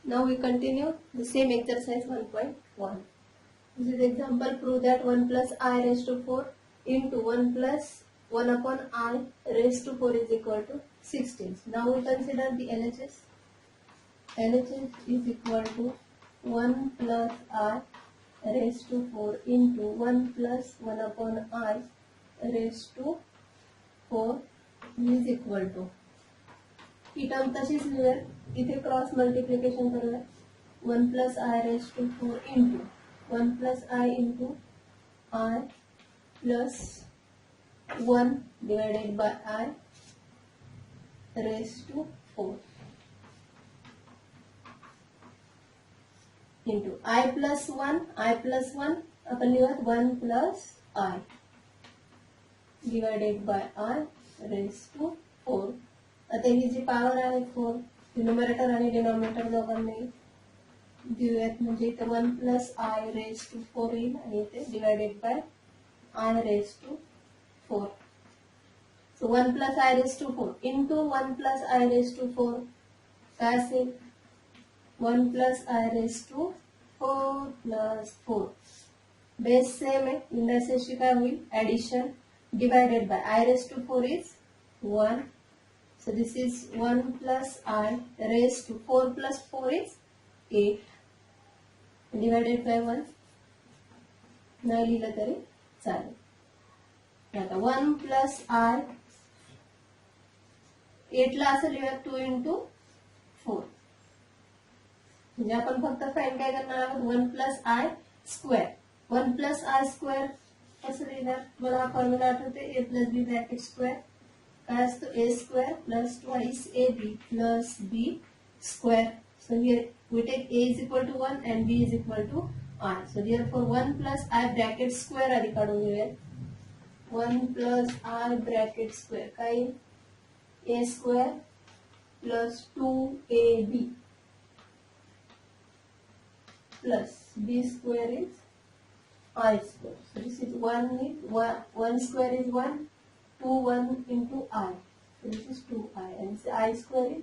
Now we continue the same exercise 1.1. This is example. Prove that 1 plus I raised to 4 into 1 plus 1 upon I raised to 4 is equal to 16. Now we consider the LHS. LHS is equal to 1 plus I raised to 4 into 1 plus 1 upon I raised to 4 is equal to, ही term तशीच लिहूया, इथे cross multiplication करूया. 1 plus i raise to 4 into 1 plus i into i plus 1 divided by i raise to 4 into i plus 1 आपण लिहूयात 1 plus i divided by i raise to 4. आता ही जी power आहे 4 numerator आणि डिनॉमिनेटर दोघांनी देऊयात, म्हणजे इथे 1 प्लस आय रेज टू 4 येईल आणि इथे divided by i raise to 4. So 1 plus i raise to 4 into 1 plus i raise to 4 काय असेल, 1 plus i raise to 4 plus 4. Base same आहे, इंडायसेसची काय होईल addition divided by i raise to 4 is 1. So this is 1 plus I raised to 4 plus 4 is 8 divided by 1. नाही लिहिलं तरी चालेल. आता 1 plus I 8 ला असं लिहूया 2 into 4. म्हणजे आपण फक्त फाइंड काय करणार आहोत 1 plus I square. 1 plus I square कसं लिहिणार, मला हा फॉर्म्युला आठवते a plus b bracket square काय असतो a square plus twice ab plus b square. So here we take a is equal to 1 and b is equal to I. So therefore 1 plus I bracket square आधी काढून घेऊया. 1 plus I bracket square काय a square plus 2ab plus b square is I square. So this is 1 square is 1, 2 1 into I. So this is 2I and this I square is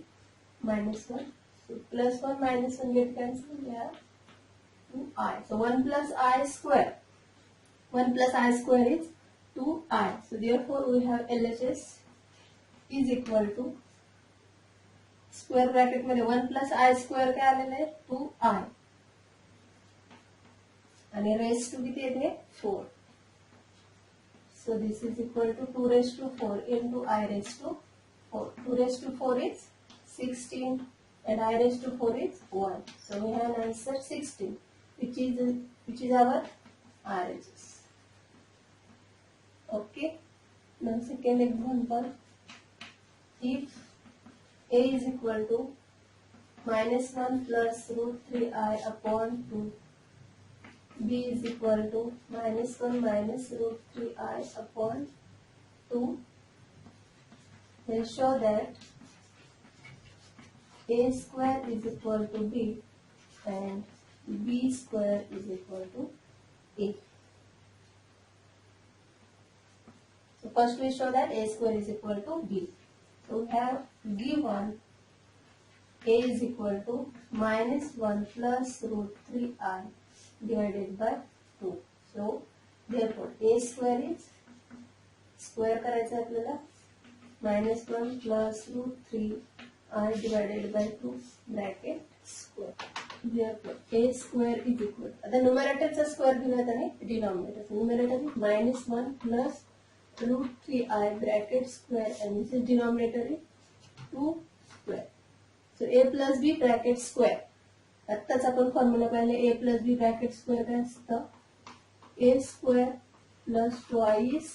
minus 1. So plus 1 minus 1 get cancelled. We have 2I. So 1 plus I square. 1 plus I square is 2I. So therefore we have LHS is equal to square bracket मध्ये 1 plus I square काय आलेलं आहे 2I आणि raise to किती येते 4. So this is equal to 2 raised to 4 into I raised to 4. 2 raised to 4 is 16 and I raised to 4 is 1. So we have an answer 16 which is our RHS. Okay. Now second example. If A is equal to minus 1 plus root 3I upon 2. B is equal to minus 1 minus root 3I upon 2. Then show that A square is equal to B and B square is equal to A. So first we show that A square is equal to B. So we have given A is equal to minus 1 plus root 3I divided by 2. So therefore A square is square करायचं आपल्याला minus 1 plus root 3I divided by 2 bracket square. Therefore A square is equal. आता न्यूमरेटरचा square घेऊयात आणि denominator. Numerator minus 1 plus root 3I bracket square and this is denominator is 2 square. So A plus B bracket square. आत्ताच आपण formula पाहिले a plus B bracket square काय असतं a square plus twice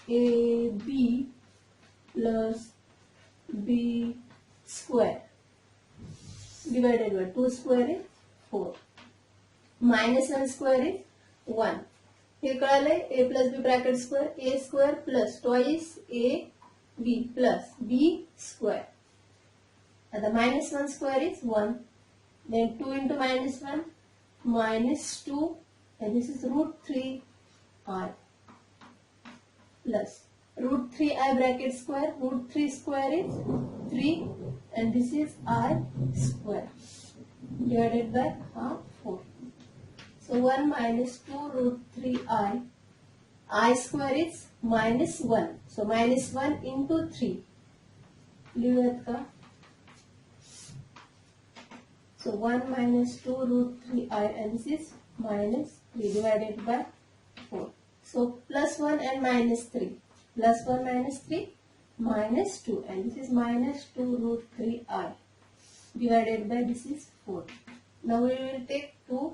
A B plus B square divided by 2 square is 4 minus 1 square is 1. हे कळालंय a plus B bracket square a square plus twice A B plus B square. आता minus 1 square is 1. Then 2 into minus 1 minus 2 and this is root 3I plus root 3I bracket square. Root 3 square is 3 and this is I square. divided by half 4. So 1 minus 2 root 3i. I square is minus 1. So minus 1 into 3. लिहूयात का? So 1 minus 2 root 3i and this is minus 3 divided by 4. So plus 1 and minus 3. Plus 1 minus 3 minus 2 and this is minus 2 root 3i divided by this is 4. Now we will take 2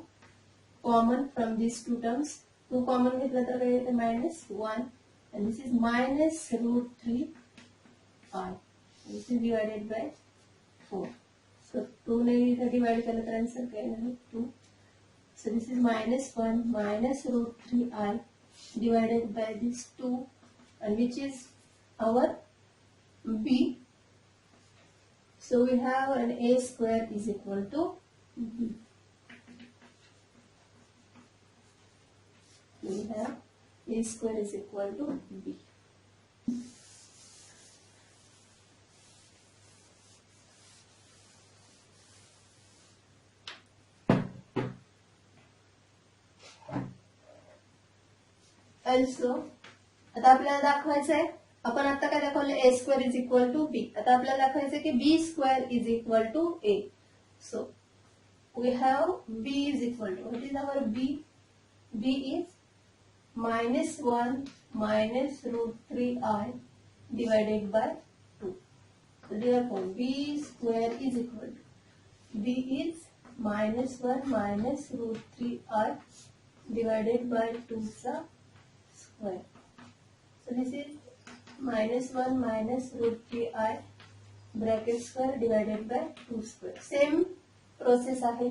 common from these two terms. 2 common घेतला तर काय येते minus 1 and this is minus root 3i. This is divided by 4. So 2 ने इधर divide केला तर answer काय येणार 2. So this is minus 1 minus root 3i divided by this 2 and which is our b. So we have an a square is equal to b. We have a square is equal to b. Also, आता आपल्याला दाखवायचं आहे आपण आता काय दाखवलं a square is equal to b. आता आपल्याला दाखवायचं आहे की b square is equal to a. So we have b is equal to, what is our b? b is minus 1 minus root 3i divided by 2. So therefore b square is equal to, b is minus 1 minus root 3i divided by 2 square. So this is minus 1 minus root 3i bracket square divided by 2 square. Same process आहे.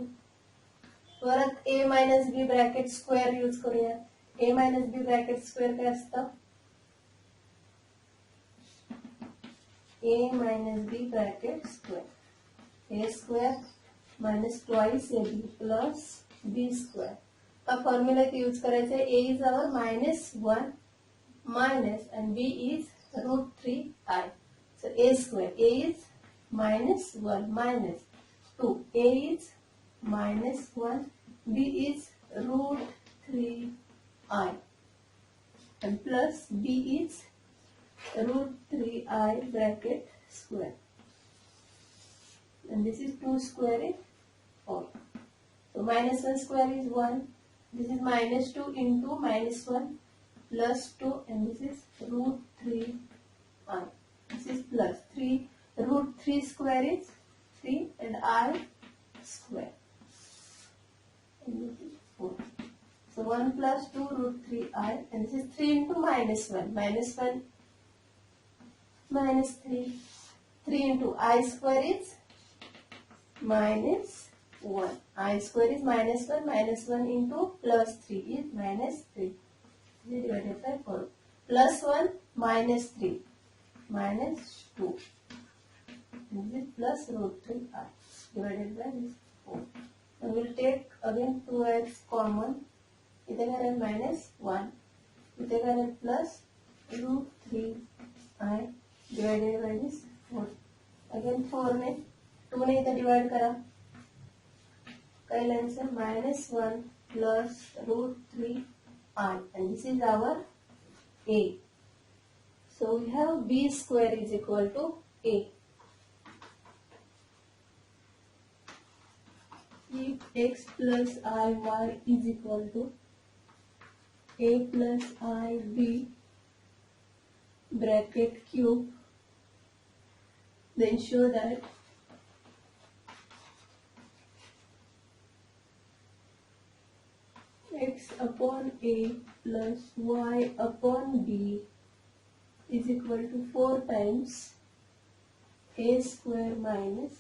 परत a minus b bracket square use करूया. a minus b bracket square काय असतं? a minus b bracket square. a square minus twice ab plus b square. का formula इथे use करायचा आहे. a is our minus 1 minus and b is root 3i. So a square, a is minus 1 minus 2, a is minus 1, b is root 3i and plus b is root 3i bracket square. And this is 2 square is 4. So minus 1 square is 1. This is minus 2 into minus 1 plus 2 and this is root 3i. This is plus 3. Root 3 square is 3 and I square. And this is 4. So 1 plus 2 root 3i and this is 3 into minus 1. Minus 1 minus 3. 3 into I square is minus 1. I square is minus 1 into plus 3 is minus 3. Divided by 4. Plus 1 minus 3 minus 2. This is plus root 3i divided by this 4. And we will take again 2x common. इथे काय राहील minus 1. इथे काय राहील plus root 3i divided by this 4. Again 4 ने 2 ने इथे divide करा. काय answer minus 1 plus root 3i and this is our a. So we have b square is equal to a. If x plus iy is equal to a plus ib bracket cube, then show that x upon a plus y upon b is equal to 4 times a square minus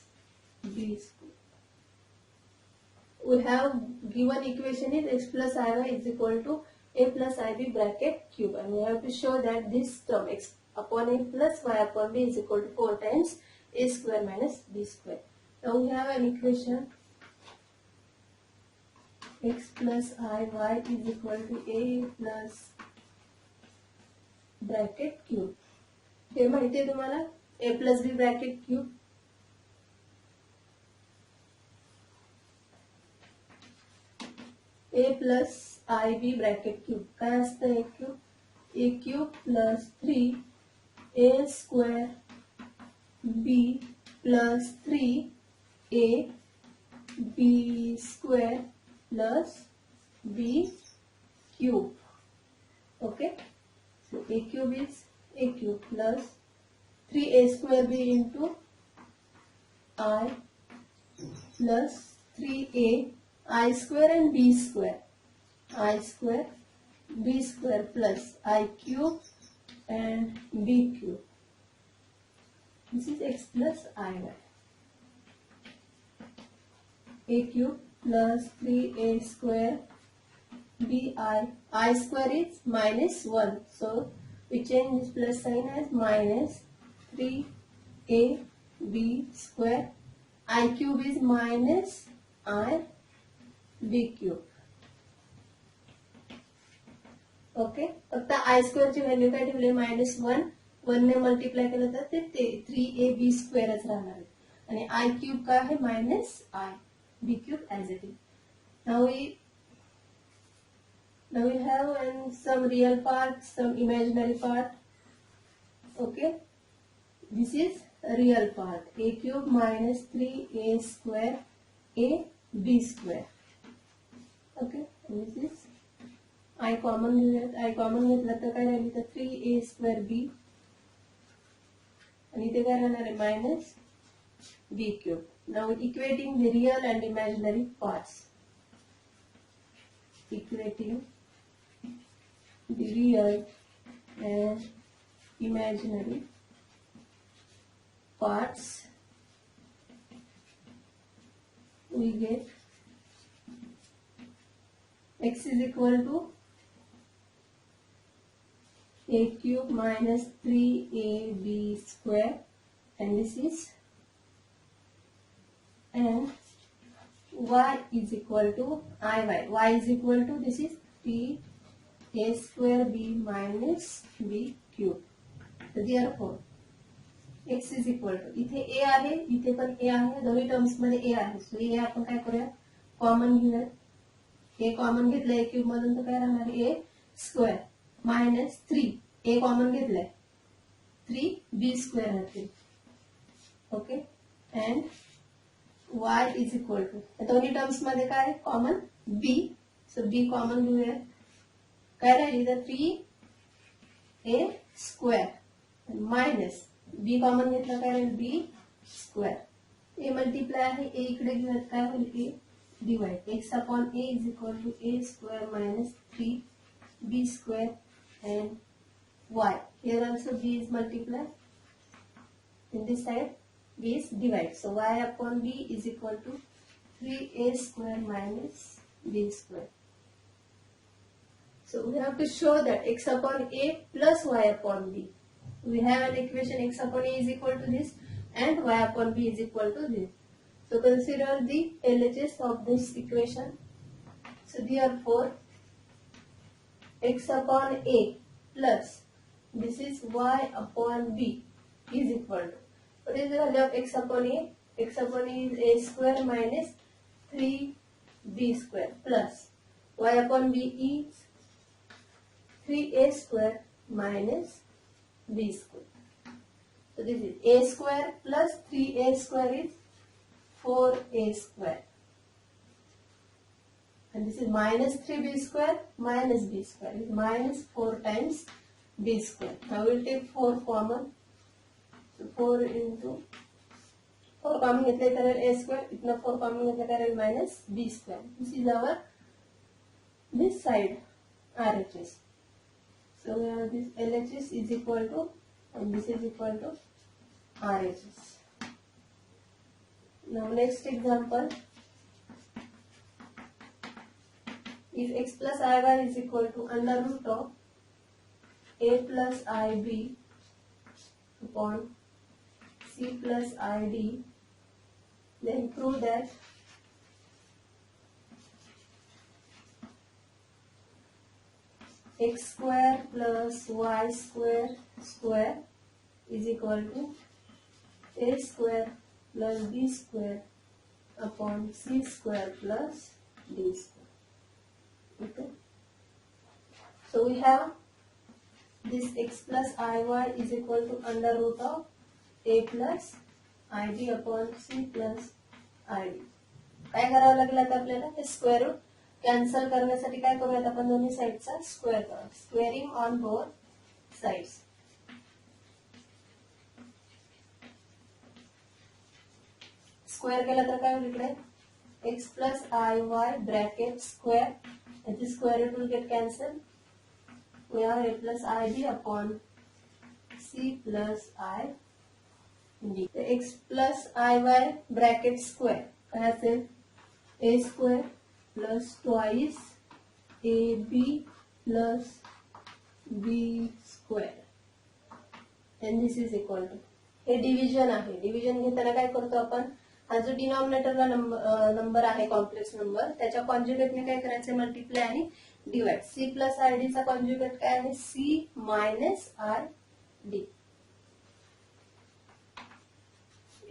b square. We have given equation is x plus iy is equal to a plus ib bracket cube and we have to show that this term x upon a plus y upon b is equal to 4 times a square minus b square. Now we have an equation x plus iy is equal to a plus bracket cube. हे माहिती आहे तुम्हाला a plus b bracket cube. A plus I B bracket cube काय असतं A cube plus 3 A square B plus 3 A B square plus B cube. Okay, so a cube is a cube plus 3a square b into I plus 3a I square and b square plus I cube and b cube. This is x plus iy. A cube plus 3a square I square is minus 1, so we change this plus sign as minus 3a b square. I cube is minus I b cube. Okay, फक्त I square ची value काय ठेवली -1 1 ने multiply केलं तर ते 3ab स्क्वेअरच राहणार आहे आणि I क्यूब काय आहे -I b cube as it is. Now we have some real part, some imaginary part. Okay, this is a real part. A cube minus 3a square a b square. Okay, and this is I common घेतला तर काय राहिली तर 3a square b आणि इथे काय राहणार आहे minus b cube. Now equating the real and imaginary parts. Equating the real and imaginary parts, we get x is equal to a cube minus 3ab square, and this is, and y is equal to iy. Y is equal to, this is a square b minus b cube. So therefore x is equal to, इथे a आहे, इथे पण a आहे, दोन्ही terms मध्ये a आहे. सो a आपण काय करूया, कॉमन घेऊया. a कॉमन घेतलं a क्यूब मधून तर काय राहणार a square minus 3 a common घेतलंय 3b स्क्वेअर राहतील. Okay, and y is equal to, दोन्ही टर्म्स मध्ये काय कॉमन b, सो b कॉमन घेऊया. काय राहिली तर 3a square minus b common घेतला काय राहील b स्क्वेअर. a मल्टिप्लाय आहे, a इकडे घेऊयात काय होईल a divide. x upon a is equal to a square minus 3b square and y. Here also b is multiplied. In this side b is divided. So y upon b is equal to 3a square minus b square. So we have to show that x upon a plus y upon b. We have an equation x upon a is equal to this and y upon b is equal to this. So consider the LHS of this equation. So therefore x upon a plus, this is y upon b is equal to, what is the value of x upon a? X upon a is a square minus 3b square plus y upon b is 3a square minus b square. So this is a square plus 3a square is 4a square. And this is minus 3b square minus b square is minus 4 times b square. Now we will take 4 common. So 4 into 4 common घेतले तर a square, इतना 4 common घेतले तर minus b square. This is our this side RHS. So we have this LHS is equal to, and this is equal to RHS. Now next example. If x plus iy is equal to under root of a plus ib upon c plus id, then prove that x square plus y square square is equal to a square plus b square upon c square plus d square. Okay. So we have this x plus iy is equal to under root of a plus id upon c plus id. काय करावं लागेल आता आपल्याला हे square root cancel करण्यासाठी काय करूयात आपण दोन्ही साइडचा स्क्वेअर करू. Squaring on both sides. Square केला तर काय होईल इकडे x plus iy bracket square and the square root will get cancelled. We have a plus id upon c plus i d. The x plus iy bracket square काय असेल a square plus twice ab plus b square and this is equal to. हे division आहे. Division घेताना काय करतो आपण हा जो डिनॉमिनेटरला नंबर आहे कॉम्प्लेक्स नंबर त्याच्या कॉन्ज्युगेटने काय करायचं मल्टिप्लाय आणि डिवाइड. सी प्लस आय डी चा कॉन्ज्युगेट काय आहे C minus I D.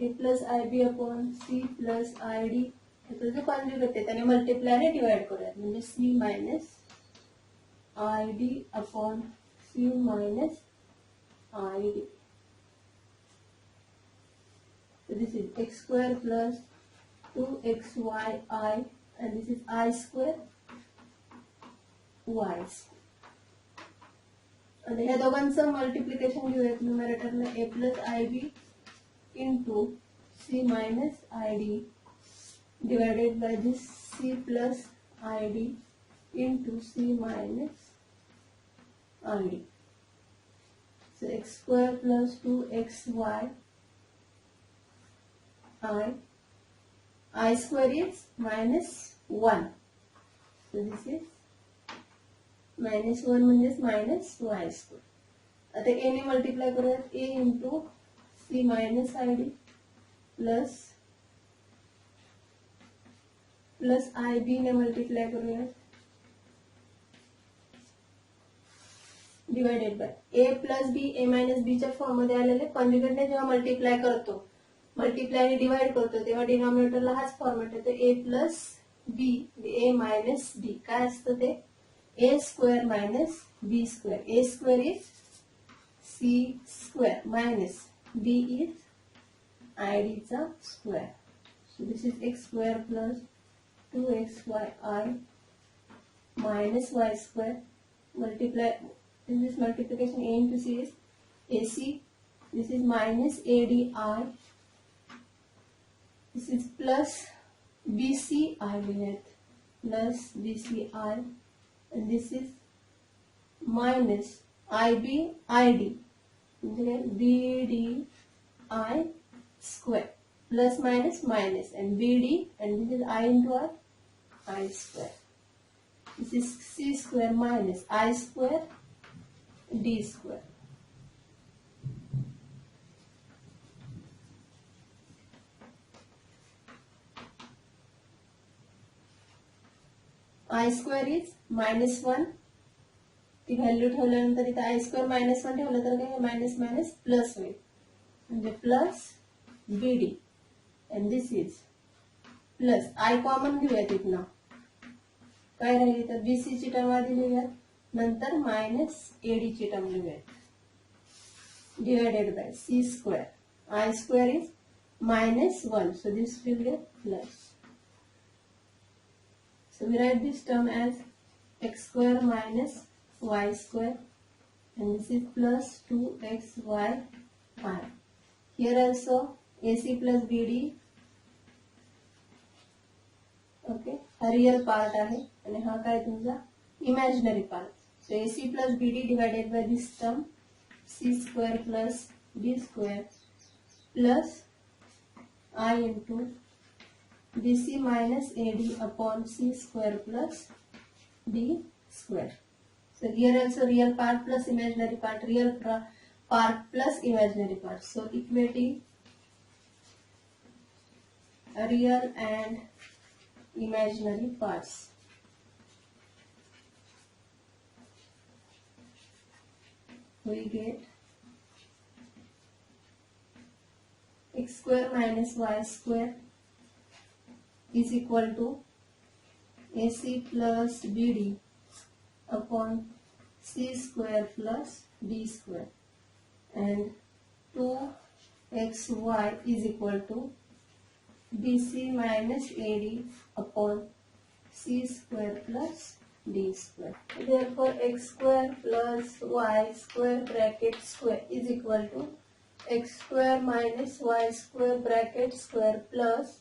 A plus I B upon C plus I D जो कॉन्ज्युगेट आहे त्याने मल्टिप्लाय आणि डिवाइड करूयात म्हणजे C minus I D upon C minus I D. So this is x square plus 2xyi and this is I square y. आणि ह्या दोघांचं multiplication घेऊयात न्यूमरेटरला a plus I b into c minus I d divided by this c plus I d into c minus I d. So x square plus 2xy I square is minus 1. So this is minus 1 म्हणजेच minus y square. आता a ने multiply करूयात a into c minus I d plus I b ने multiply करूयात divided by a plus b a minus b च्या form मध्ये आलेले कॉन्ज्युगेटने जेव्हा मल्टिप्लाय करतो मल्टिप्लाय आणि डिवाइड करतो तेव्हा डिनॉमिनेटरला हाच फॉर्मॅट येतो A plus B A minus B. काय असतं ते A square minus B square. A square is C square minus B is I D चा square. So this is X square plus 2xyi मायनस Y square multiply this is multiplication A into C is ac. This is minus adi. This is plus BCI with plus BCI and this is minus IB ID BDI square plus minus minus and BD and this is I into I square. This is C square minus I square D square. I square is minus 1. ती value ठेवल्यानंतर इथे I square minus 1 ठेवलं तर काय minus minus plus होईल म्हणजे plus BD and this is plus I common घेऊया तिथनं काय राहिली तर BC ची टर्म आधी लिहूयात नंतर मायनस AD ची टर्म लिहूयात divided by C square. I square is minus 1 so this will get plus. So we write this term as x square minus y square and this is plus 2xy. Here also AC plus BD. Okay, हा real part आहे आणि हा काय तुमचा imaginary part. So AC plus BD divided by this term C square plus D square plus I into BC minus AD upon C square plus D square. So here also real part plus imaginary part, real part plus imaginary part. So equating real and imaginary parts. We get x square minus y square is equal to AC plus BD upon c square plus d square, and 2xy is equal to bc minus ad upon c square plus d square. Therefore, x square plus y square bracket square is equal to x square minus y square bracket square plus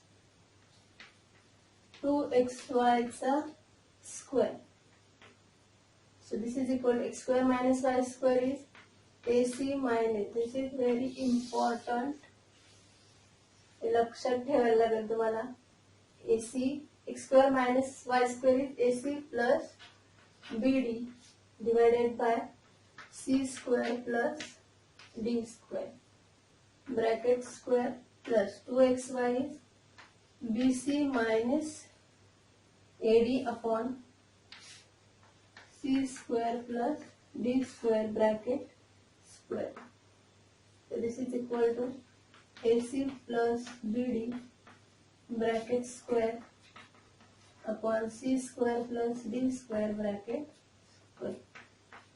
2xy square. So this is equal to x square minus y square is AC minus. This is very important. लक्षात ठेवायला लागेल तुम्हाला. AC x square minus y square is AC plus BD divided by C square plus D square. Bracket square plus 2xy is BC minus AD upon C square plus D square bracket square. So this is equal to AC plus BD bracket square upon C square plus D square bracket square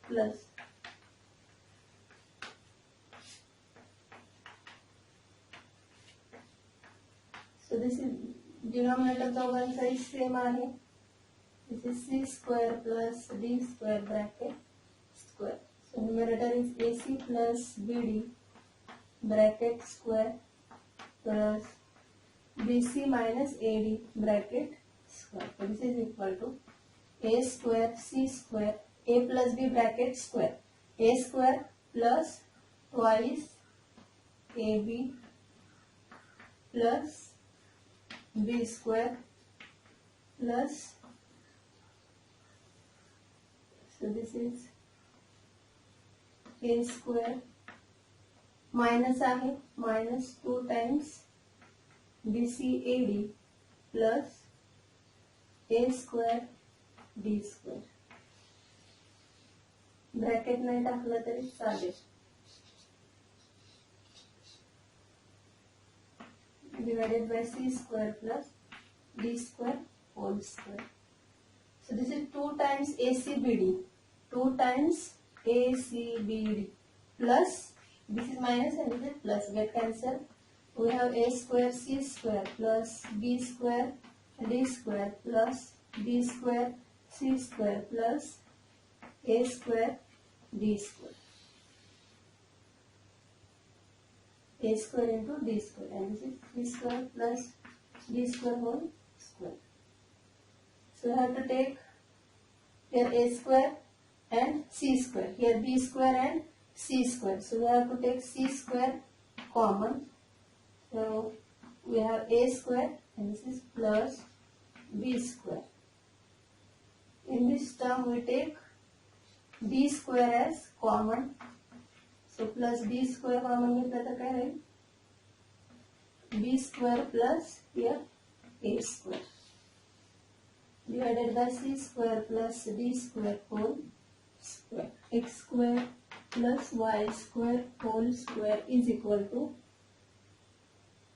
plus so this is denominator दोघांचा same आहे. This is c square plus d square bracket square. So numerator is AC plus BD bracket square plus BC minus AD bracket square. So this is equal to A square C square A plus B bracket square. A square plus twice AB plus B square plus so this is A square minus आहे minus 2 times BCAD plus A square D square. Bracket नाही टाकलं तरी चालेल. Divided by C square plus D square whole square. So this is 2 times ACBD. 2 times ACBD plus this is minus and this is plus. Get cancel. We have A square C square plus B square D square plus D square C square plus A square D square. A square into D square, and this is C square plus D square whole square. So we have to take here A square and C square, here B square and C square. So we have to take C square common. So we have A square and this is plus B square. In this term we take D square as common. So plus B square common घेतला तर काय राहील? B square plus here A square divided by C square plus D square whole square. X square plus Y square whole square is equal to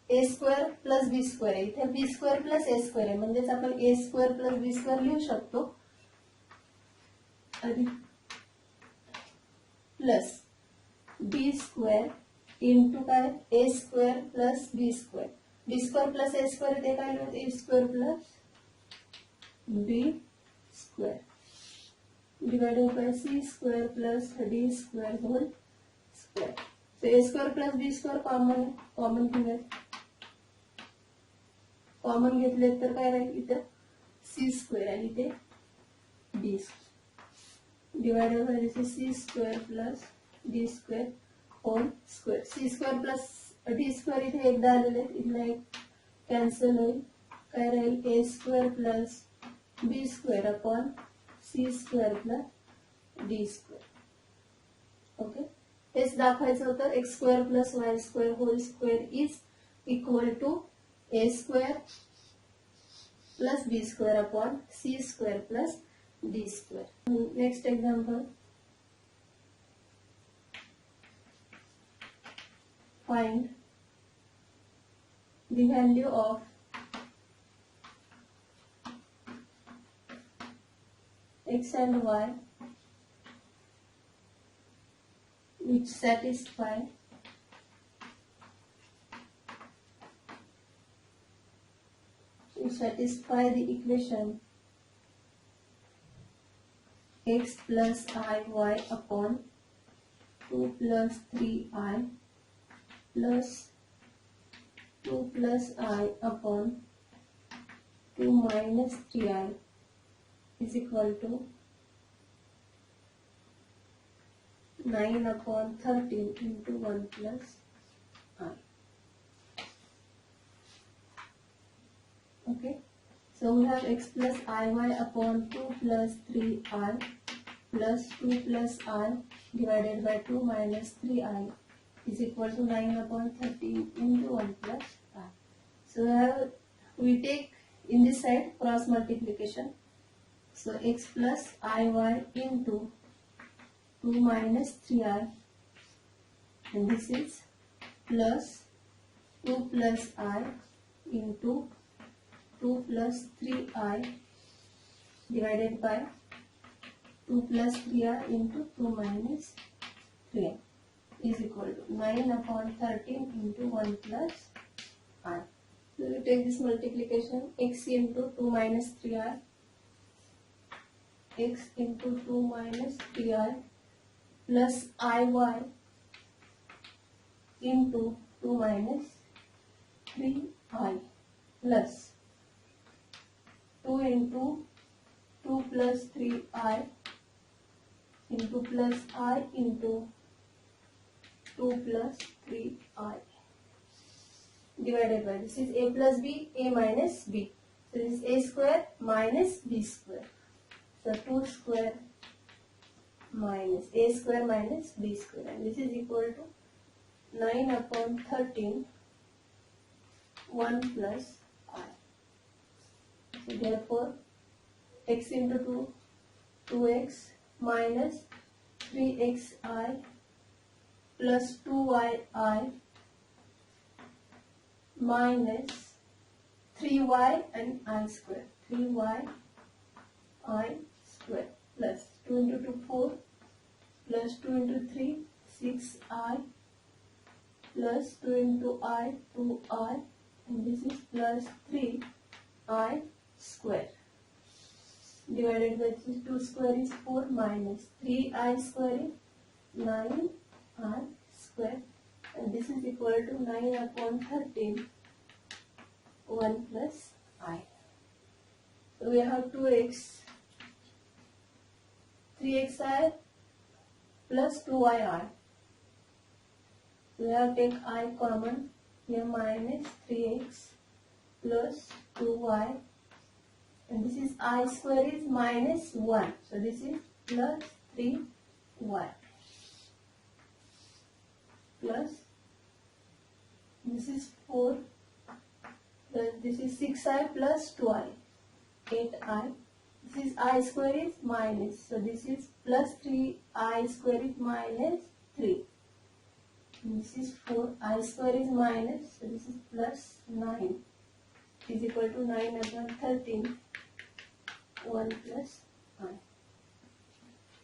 A square plus B square आहे. इथे B square plus A square आहे. म्हणजेच आपण A square plus B square लिहू शकतो. आणि plus B square into काय A square plus B square. B square plus A square इथे काय लिहून A square plus B square divided by C square plus D square whole square. So A square plus B square common घेऊया. Common घेतले तर काय राहील इथे C square आणि इथे D square divided by this is C square plus D square whole square. C square plus D square इथे एकदा आलेले इथला एक कॅन्सल होईल. काय राहील A square plus B square upon C square plus D square. Okay, हेच दाखवायचं होतं. X square plus Y square whole square is equal to A square plus B square upon C square plus D square. Next example. Find the value of X and Y which satisfy the equation x plus iy upon 2 plus 3i plus 2 plus I upon 2 minus 3i is equal to 9 upon 13 into 1 plus I. Okay, so we have x plus iy upon 2 plus 3i plus 2 plus I divided by 2 minus 3i is equal to 9 upon 13 into 1 plus I. So we take in this side cross multiplication. So x plus iy into 2 minus 3i, and this is plus 2 plus I into 2 plus 3i divided by 2 plus 3i into 2 minus 3i is equal to 9 upon 13 into 1 plus I. So we take this multiplication, x into 2 minus 3i, x into 2 minus 3i plus iy into 2 minus 3i plus 2 into 2 plus 3i into plus I into 2 plus 3i divided by, this is a plus b, a minus b. So this is a square minus b square. So 2 square minus a square minus b square, and this is equal to 9 upon 13 1 plus I. So therefore x into 2 2x minus 3xi plus 2yi minus 3y and I square, 3y I square plus 2 into 2 4 plus 2 into 3 6i plus 2 into I 2i, and this is plus 3i square divided by 2 square is 4 minus 3i square is 9i square, and this is equal to 9 upon 13 1 plus I. So we have 2x 3xi plus 2yi. We have take I common here, minus 3x plus 2y, and this is I square is minus 1, so this is plus 3y plus this is 4 plus this is 6i plus 2i 8i. This is I square is minus, so this is plus 3i square is minus 3. And this is 4i square is minus, so this is plus 9 is equal to 9 upon 13 1 plus I.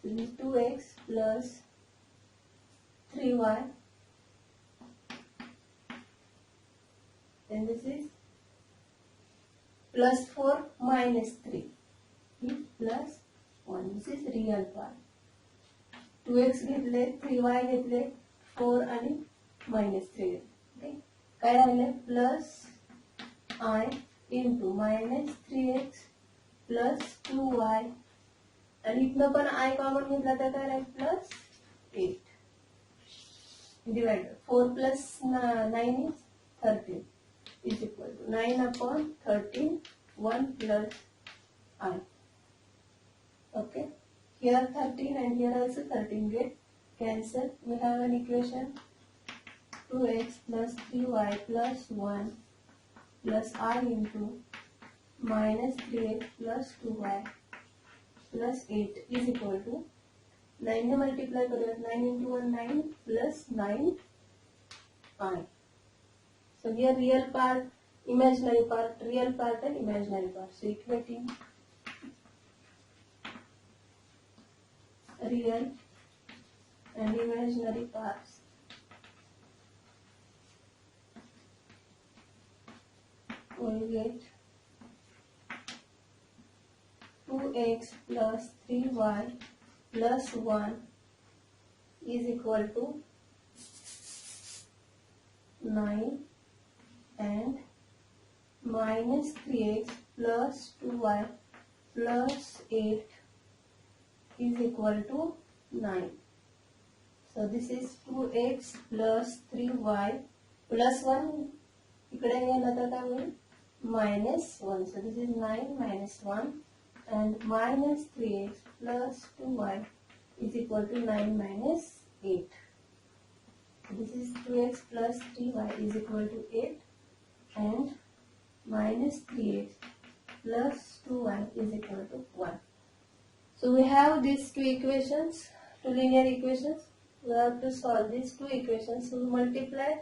This is 2x plus 3y, and this is plus 4 minus 3 is plus 1. This is real part. 2x घेतले, 3y घेतले, 4 आणि minus 3. Okay, काय राहिले plus I into minus 3x plus 2y, आणि इथनं पण I common घेतला तर काय राहील plus 8 divided 4 plus 9 is 13 is equal to 9 upon 13 1 plus I. Okay, here 13 and here also 13 get cancelled. We have an equation 2x plus 3y plus 1 plus I into minus 3x plus 2y plus 8 is equal to 9 ने multiply करूया, 9 into 1 9 plus 9 I. So here real part, imaginary part, real part and imaginary part. So equating real and imaginary parts. We get 2x plus 3y plus 1 is equal to 9, and minus 3x plus 2y plus 8 is equal to 9. So this is 2x plus 3y plus 1. इकडे गेलं तर काय होईल minus 1. So this is 9 minus 1, and minus 3x plus 2y is equal to 9 minus 8. So this is 2x plus 3y is equal to 8, and minus 3x plus 2y is equal to 1. So we have these two equations, two linear equations. We have to solve these two equations. So we multiply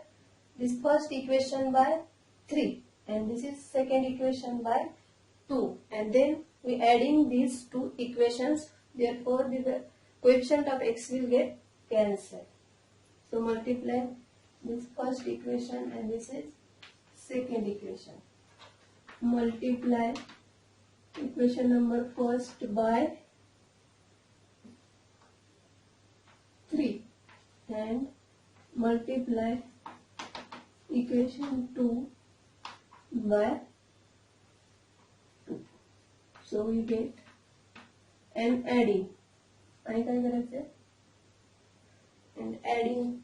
this first equation by 3, and this is second equation by 2, and then we adding these two equations. Therefore the coefficient of x will get cancelled. So multiply this first equation and this is second equation. Multiply equation number first by 3 and multiply equation 2 by 2. So we get, and adding, आणि काय करायचं, and adding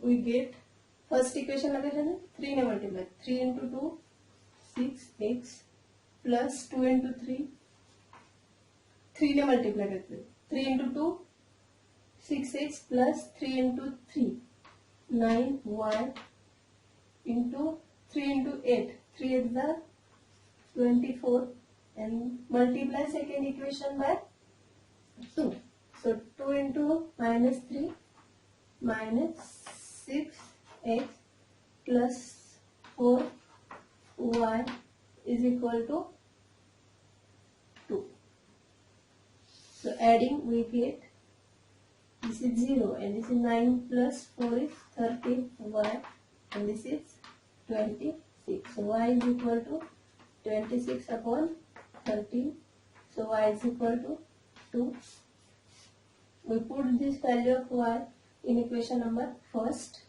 we get first equation ला काय 3 ने multiply, 3 into 2 6x plus 2 into 3 3 ने multiply करते, 3 into 2 6x plus 3 into 3 9y into 3 into 8 3 is the 24, and multiply second equation by 2. So 2 into minus 3 minus 6x plus 4y is equal to 2. So adding we get, this is 0 and this is 9 plus 4 is 13y, and this is 26. So y is equal to 26 upon 13. So y is equal to 2. We put this value of y in equation number first.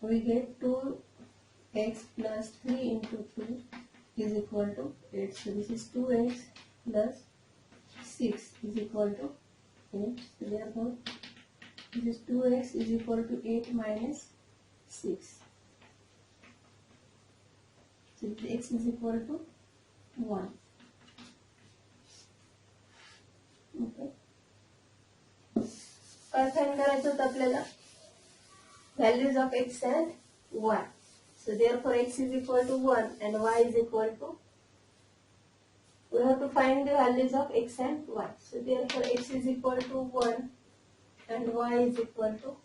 We get 2x plus 3 into 2 is equal to 8. So this is 2x plus 6 is equal to 8. So therefore this is 2x is equal to 8 minus 6. So x is equal to 1. Okay. काय find करायचं होतं आपल्याला, values of x and y. So therefore x is equal to 1 and y is equal to, we have to find the values of x and y. So therefore x is equal to 1 and y is equal to